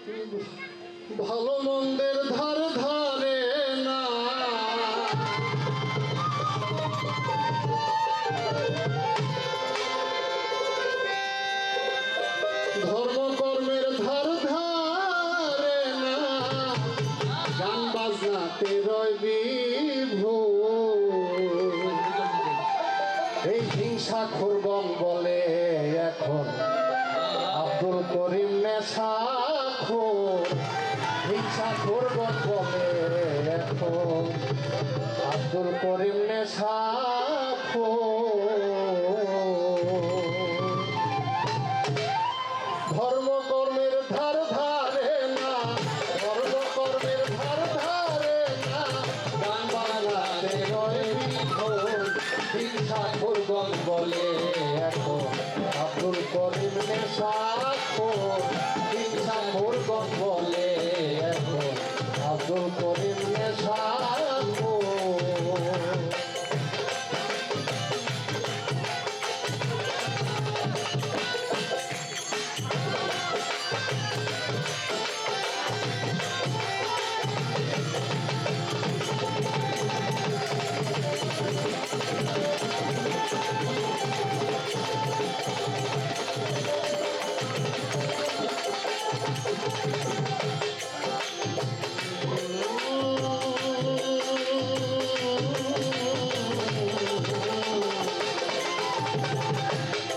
ভালো মন্দের ধার ধারে না, ধর্মকর্মের ধার ধারে না, গান বাজনাতে রয় বিভোর। এই হিংসা খুরবন বলে এখন আব্দুল করিম নেশাখোর। হিংসা খুরবন বলে এখন আব্দুল করিম নেশাখোর। ধর্মকর্মের ধার ধারে না, ধর্মকর্মের ধার ধারে না, গান বাজনাতে রয় বিভোর। হিংসা খুরবন বলে এখন আব্দুল করিম নেশাখোর। হিংসা খুরবন বলে এখন আব্দুল করিম নেশাখোর।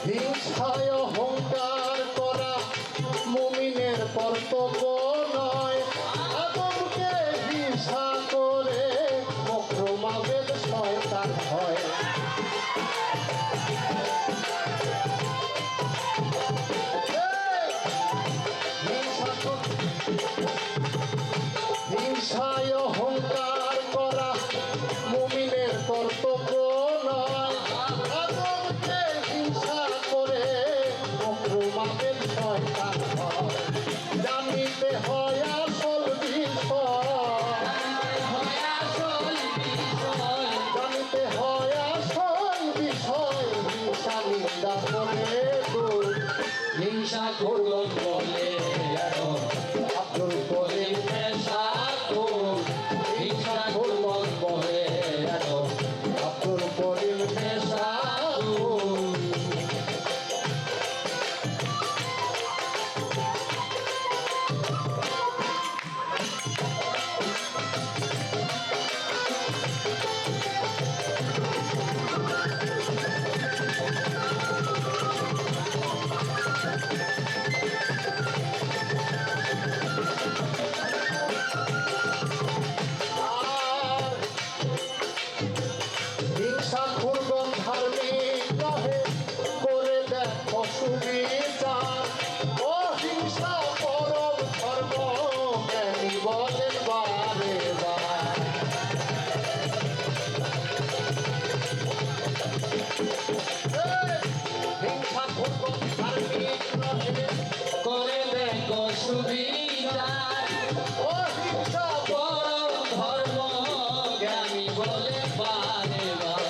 হিংসায় অহংকার করা মুমিনের কর্তব্য নয়। আদমকে হিংসা করে মকরুমাবেদ শয়তান হয়। হিংসায় অহংকার করা মুমিনের কর্তব্য নয়। আদমকে হিংসা করে মকরুমাবেদ শয়তান হয়। জানিতে হয় আসল বিষয়, জানিতে হয় আসল বিষয়। হিংসা নিন্দা করে দূর। হিংসা খুরবন বলে এখন আব্দুল করিম নেশাখোর। হিংসা খুরবন বলে এখন আব্দুল করিম নেশাখোর। হিংসা খুরবন ধার্মিক নহে, করে দেখ অসুবিচার। ও হিংসা পরম ধর্ম, জ্ঞানী বলেন বারে বার। হিংসা খুরবন ধার্মিক নহে, করে দেখো সুবিচার। ও হিংসা পরম ধর্ম জ্ঞানী বলে বারে বার।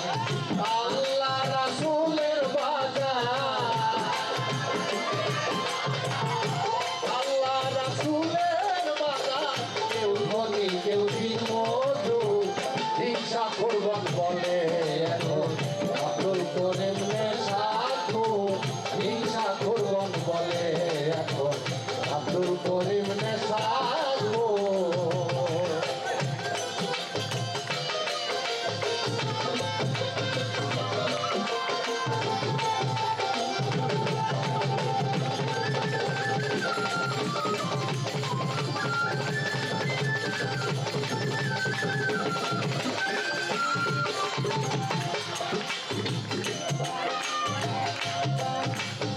আল্লাহ রাসূলের বাজার, আল্লাহ রাসূলের বাজার। কেউ ধনী কেউ দিনমজুর। হিংসা খুরবন বলে এখন আব্দুল করিম নেশাখোর। হিংসা খুরবন বলে এখন আব্দুল করিম নেশাখোর।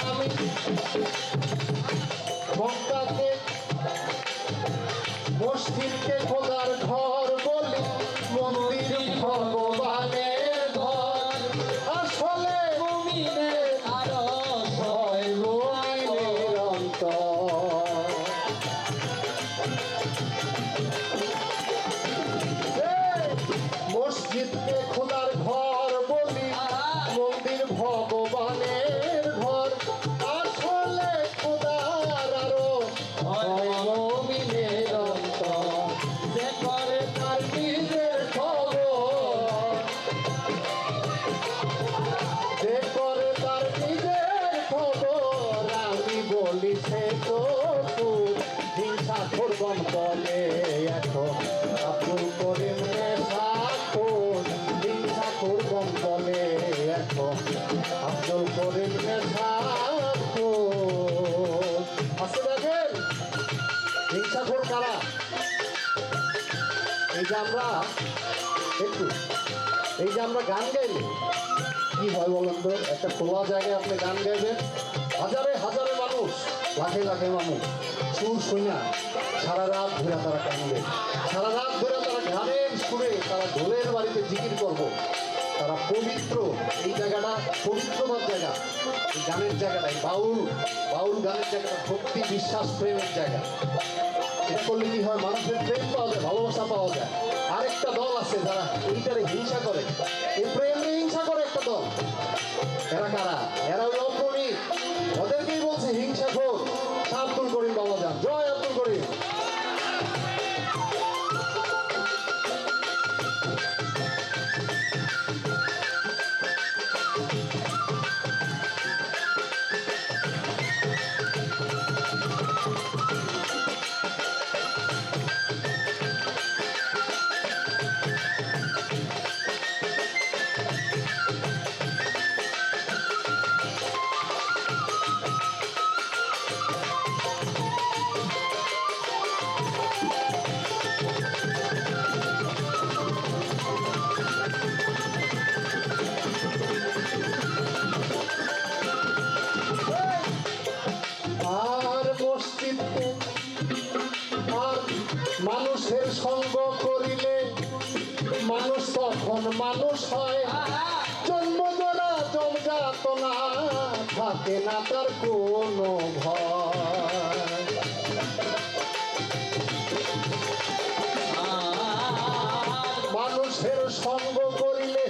আমি মক্কাকে মসজিদকে খোদার ঘর বলি, মন্দির ভগবানের ঘর। আসলে মুমিনের আরশ হয় মুমিনের অন্তর। মসজিদকে খোদার ঘর বলি, মন্দির ভগবানের ঘর। আসলে খোদার আরো হয় চতুর হিংসা করবন বলে এখন আব্দুল করিম নেশাখোর হিংসা করবন বলে এখন আব্দুল করিম নেশাখোর আসতে দেখেন হিংসাখোর কারা এই যে আমরা একটু এই যে আমরা গান গাইলে কি হয় বলেন তো একটা খোলা জায়গায় আপনি গান গাইবেন হাজারে হাজারে মানুষ লাখে লাখে মানুষ সুর শুই না সারা রাত ধরে তারা কানবে সারা রাত ধরে তারা গানের সুরে তারা ঢোলের বাড়িতে জিকির করব তারা পবিত্র এই জায়গাটা পবিত্রতার জায়গা এই গানের জায়গাটা এই বাউল বাউল গানের জায়গাটা ভক্তি বিশ্বাস প্রেমের জায়গা এটা করলে কি হয় মানুষের প্রেম পাওয়া যায় ভালোবাসা পাওয়া যায় আরেকটা দল আছে যারা এইটারে হিংসা করে এই প্রেমে হিংসা করে একটা দল এরা কারা এরা ওই অপ্রণীত ওদেরকেই বলছে হিংসা খোর আব্দুল করিম বাবা যান জয় আব্দুল করিম আর মসজিদে আর মানুষের সঙ্গ করিলে মানুষ তখন মানুষ হয় জন্মজোড়া জমযাতনা থাকে না তার কোনো ভয় মানুষের সঙ্গ করিলে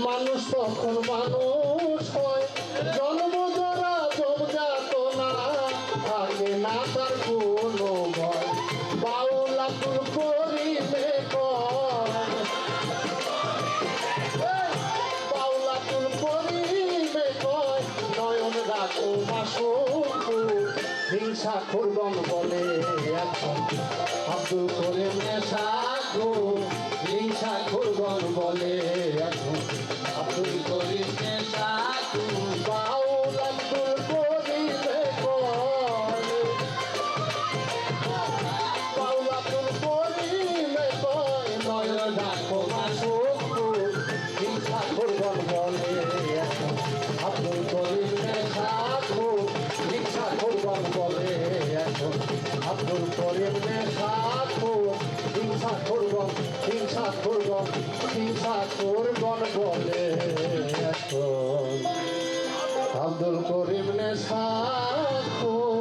মানুষ তখন মানুষ হয় জন্মজোড়া জমযাতনা থাকে না তার কোনো ভয় বাউল আব্দুল করিমে কয় বাউল আব্দুল করিমে কয় নয়ন রাখো মাসুকু হিংসা করবন বলে এখন আব্দুল করিম নেশাখোর হিংসা করবন বলে এখন আব্দুল করিম নেশাখোর বাউল আব্দুল করিমে কয় বাউল আব্দুল করিমে কয় নয়ন রাখো মাসুকু হিংসা করবন বলে এখন আব্দুল করিম নেশাখোর হিংসা করবন বলে এখন আব্দুল করিম নেশাখোর হিংসা করবন বলে এখন আব্দুল করিম নেশাখোর